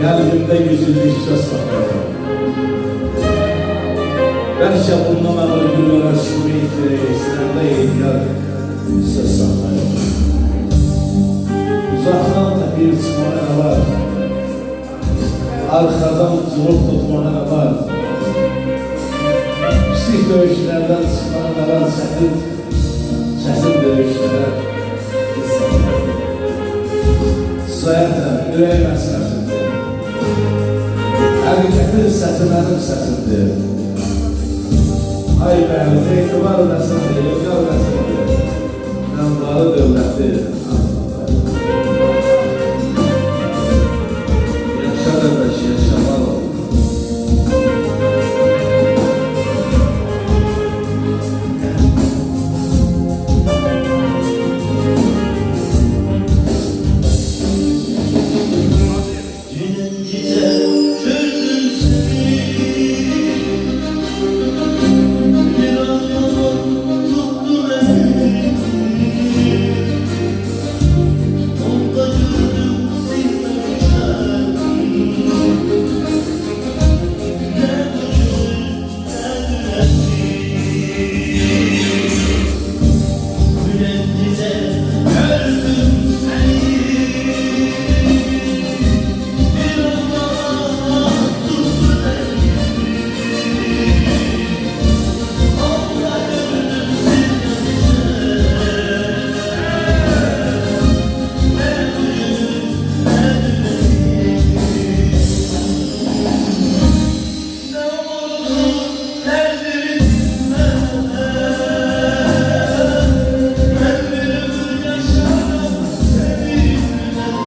Qəlbimdə güzüldükcə saxlayam. Bəlkə bundan ağır günlərə sürüyük, səndə ehtiyar söz saxlayam. Uzaqdan təpiyib çıxmana nə var? Arxadan cırıb tutmana nə var? Pislik döyüşlərdən çıxmana nə var? Çətin döyüşlərə Sayətən, ürək məsələsindir. Həqiqətin səsi mənim səsimdir. Ay bəli, etibar eləsindir, yoxlar eləsindir. Məmları dövləti